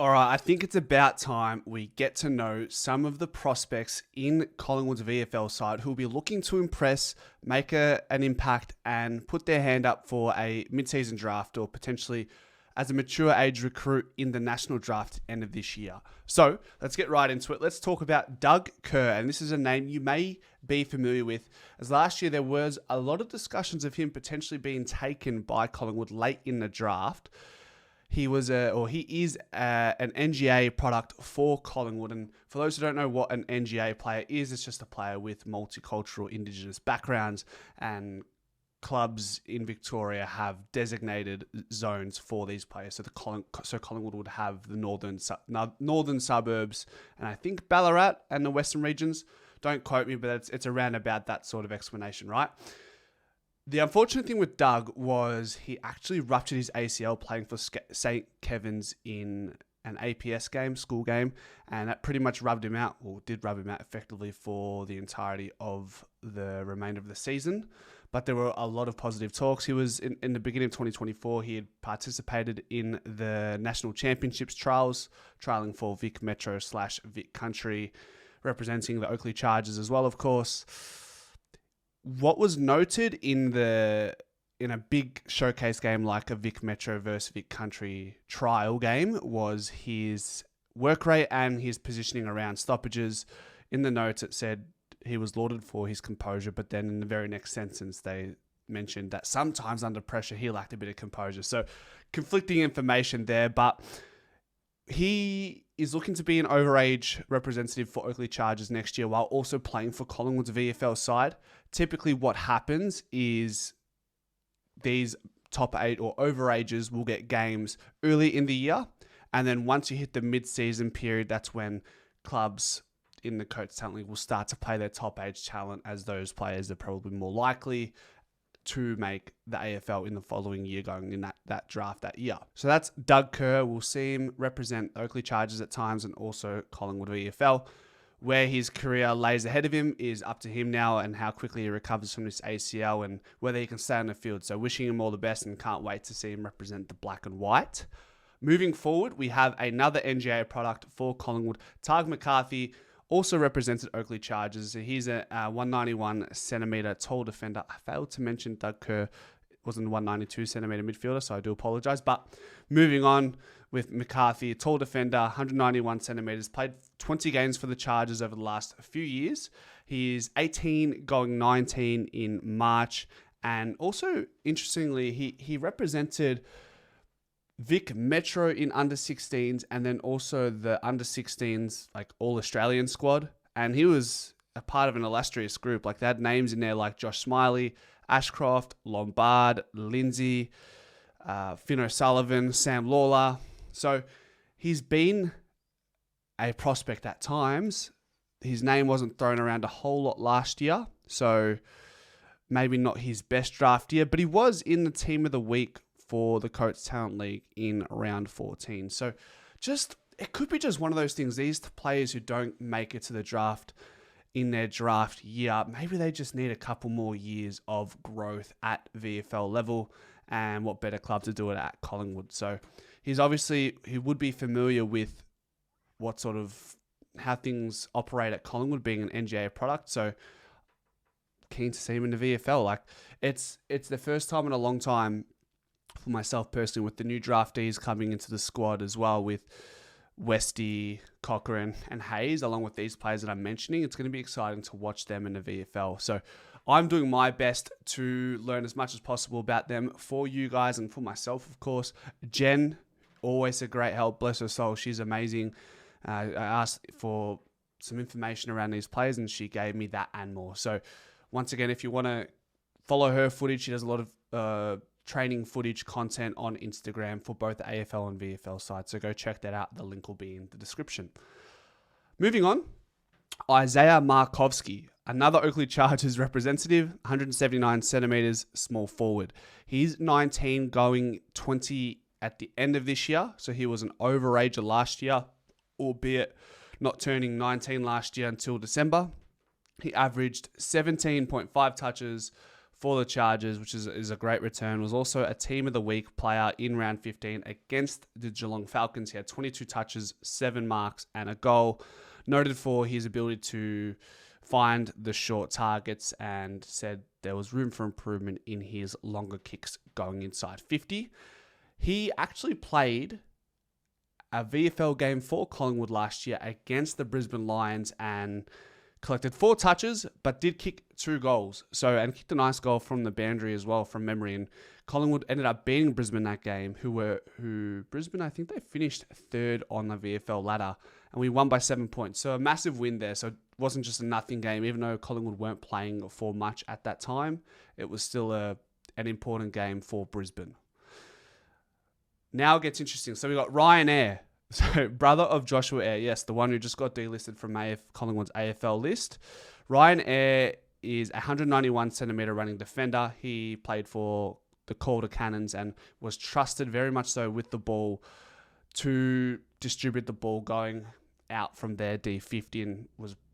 All right, I think it's about time we get to know some of the prospects in Collingwood's VFL side who will be looking to impress, make an impact, and put their hand up for a mid-season draft or potentially as a mature age recruit in the national draft end of this year. So let's get right into it. Let's talk about Doug Kerr, and this is a name you may be familiar with, as last year there was a lot of discussions of him potentially being taken by Collingwood late in the draft. He is an NGA product for Collingwood. And for those who don't know what an NGA player is, it's just a player with multicultural Indigenous backgrounds, and clubs in Victoria have designated zones for these players. So Collingwood would have the northern suburbs, and I think Ballarat and the western regions. Don't quote me, but it's around about that sort of explanation, right? The unfortunate thing with Doug was he actually ruptured his ACL playing for St. Kevin's in an APS game, school game, and that pretty much rubbed him out, or did rub him out effectively for the entirety of the remainder of the season. But there were a lot of positive talks. He was, in the beginning of 2024, he had participated in the National Championships trials, trialling for Vic Metro / Vic Country, representing the Oakley Chargers as well, of course. What was noted in a big showcase game like a Vic Metro versus Vic Country trial game was his work rate and his positioning around stoppages. In the notes, it said he was lauded for his composure, but then in the very next sentence, they mentioned that sometimes under pressure, he lacked a bit of composure. So conflicting information there, but he is looking to be an overage representative for Oakley Chargers next year while also playing for Collingwood's VFL side. Typically what happens is these top 8 or overages will get games early in the year. And then once you hit the mid-season period, that's when clubs in the Coates Talent League will start to play their top age talent, as those players are probably more likely to make the AFL in the following year, going in that draft that year. So that's Doug Kerr. We'll see him represent Oakley Chargers at times and also Collingwood VFL. Where his career lays ahead of him is up to him now, and how quickly he recovers from this ACL and whether he can stay on the field. So wishing him all the best and can't wait to see him represent the black and white. Moving forward, we have another NGA product for Collingwood. Targ McCarthy also represented Oakley Chargers. He's a 191 centimetre tall defender. I failed to mention Doug Kerr wasn't a 192 centimetre midfielder, so I do apologise. But moving on with McCarthy, a tall defender, 191 centimetres, played 20 games for the Chargers over the last few years. He is 18, going 19 in March. And also, interestingly, he represented Vic Metro in under 16s, and then also the under 16s, like all Australian squad. And he was a part of an illustrious group. Like, they had names in there like Josh Smiley, Ashcroft, Lombard, Lindsay, Finn O'Sullivan, Sam Lawler. So he's been a prospect at times. His name wasn't thrown around a whole lot last year, so maybe not his best draft year, but he was in the team of the week for the Coates Talent League in round 14. So it could be just one of those things. These players who don't make it to the draft in their draft year, maybe they just need a couple more years of growth at VFL level, and what better club to do it at Collingwood. So he would be familiar with what sort of how things operate at Collingwood, being an NGA product. So keen to see him in the VFL. Like, it's the first time in a long time for myself personally, with the new draftees coming into the squad as well, with Westy, Cochrane and Hayes, along with these players that I'm mentioning. It's going to be exciting to watch them in the VFL. So I'm doing my best to learn as much as possible about them for you guys and for myself, of course. Jen, always a great help. Bless her soul. She's amazing. I asked for some information around these players and she gave me that and more. So once again, if you want to follow her footage, she does a lot of training footage content on Instagram for both the AFL and VFL sides. So go check that out. The link will be in the description. Moving on, Isaiah Markovski, another Oakley Chargers representative, 179 centimetres, small forward. He's 19, going 20 at the end of this year. So he was an overager last year, albeit not turning 19 last year until December. He averaged 17.5 touches, for the Chargers, which is a great return. Was also a Team of the Week player in round 15 against the Geelong Falcons. He had 22 touches, 7 marks, and a goal. Noted for his ability to find the short targets, and said there was room for improvement in his longer kicks going inside 50. He actually played a VFL game for Collingwood last year against the Brisbane Lions and collected 4 touches, but did kick 2 goals. And kicked a nice goal from the boundary as well, from memory. And Collingwood ended up beating Brisbane that game, who Brisbane, I think they finished 3rd on the VFL ladder, and we won by 7 points. So a massive win there. So it wasn't just a nothing game, even though Collingwood weren't playing for much at that time. It was still an important game for Brisbane. Now it gets interesting. So we got Ryan Ayre. So, brother of Joshua Ayre, yes, the one who just got delisted from Collingwood's AFL list. Ryan Ayre is a 191 centimetre running defender. He played for the Calder Cannons and was trusted very much so with the ball to distribute the ball going out from their D50, and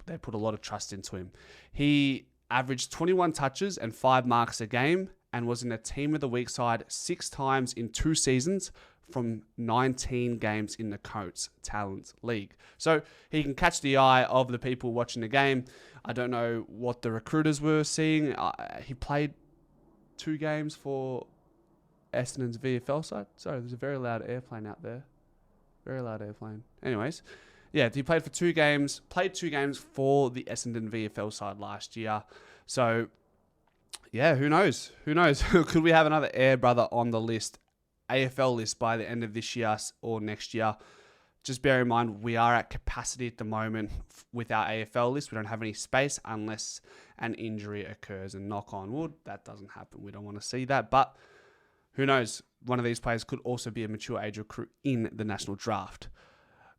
they put a lot of trust into him. He averaged 21 touches and 5 marks a game and was in a Team of the Week side 6 times in 2 seasons from 19 games in the Coates Talent League. So he can catch the eye of the people watching the game. I don't know what the recruiters were seeing. He played 2 games for Essendon's VFL side. Sorry, there's a very loud airplane out there. Very loud airplane. Anyways, yeah, he played 2 games for the Essendon VFL side last year. So, yeah, who knows? Could we have another Ayre brother on the list? AFL list by the end of this year or next year. Just bear in mind, we are at capacity at the moment with our AFL list. We don't have any space unless an injury occurs, and knock on wood, that doesn't happen. We don't want to see that, but who knows? One of these players could also be a mature age recruit in the national draft.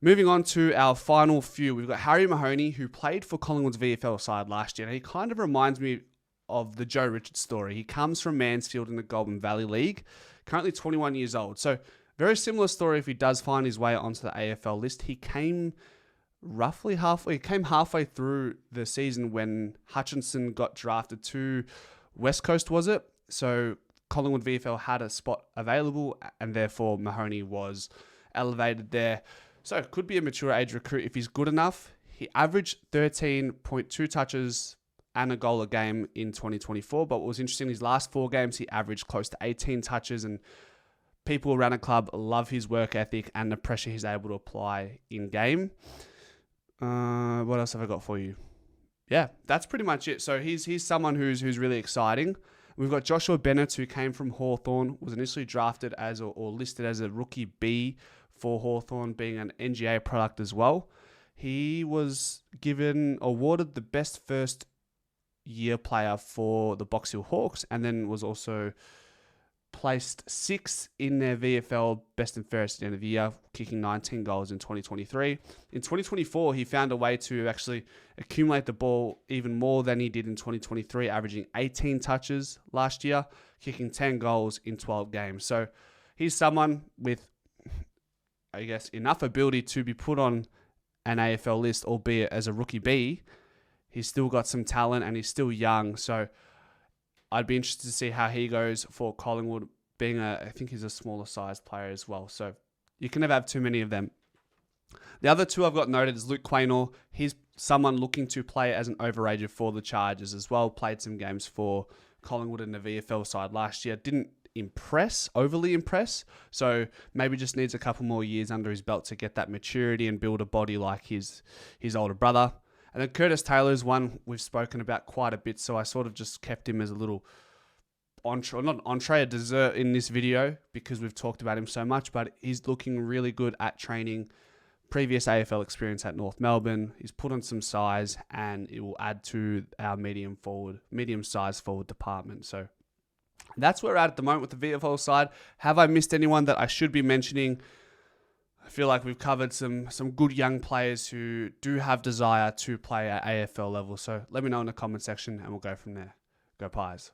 Moving on to our final few, we've got Harry Mahoney, who played for Collingwood's VFL side last year. And he kind of reminds me of the Joe Richards story. He comes from Mansfield in the Goulburn Valley League, currently 21 years old. So very similar story if he does find his way onto the AFL list. He came halfway through the season when Hutchinson got drafted to West Coast, was it? So Collingwood VFL had a spot available, and therefore Mahoney was elevated there. So it could be a mature age recruit if he's good enough. He averaged 13.2 touches and a goal a game in 2024. But what was interesting, his last 4 games, he averaged close to 18 touches, and people around the club love his work ethic and the pressure he's able to apply in game. What else have I got for you? Yeah, that's pretty much it. So he's someone who's really exciting. We've got Joshua Bennett, who came from Hawthorn, was initially drafted as or listed as a rookie B for Hawthorn, being an NGA product as well. He was awarded the best first year player for the Box Hill Hawks, and then was also placed 6th in their VFL best and fairest at the end of the year, kicking 19 goals in 2023. In 2024, he found a way to actually accumulate the ball even more than he did in 2023, averaging 18 touches last year, kicking 10 goals in 12 games. So he's someone with, I guess, enough ability to be put on an AFL list, albeit as a rookie B. He's still got some talent and he's still young. So I'd be interested to see how he goes for Collingwood, being I think he's a smaller sized player as well. So you can never have too many of them. The other 2 I've got noted is Luke Quaynor. He's someone looking to play as an overager for the Chargers as well. Played some games for Collingwood in the VFL side last year. Didn't overly impress. So maybe just needs a couple more years under his belt to get that maturity and build a body like his older brother. And then Curtis Taylor is one we've spoken about quite a bit, so I sort of just kept him as a little a dessert in this video because we've talked about him so much, but he's looking really good at training. Previous AFL experience at North Melbourne. He's put on some size, and it will add to our medium-sized forward department. So that's where we're at the moment with the VFL side. Have I missed anyone that I should be mentioning? I feel like we've covered some good young players who do have desire to play at AFL level. So let me know in the comment section and we'll go from there. Go Pies.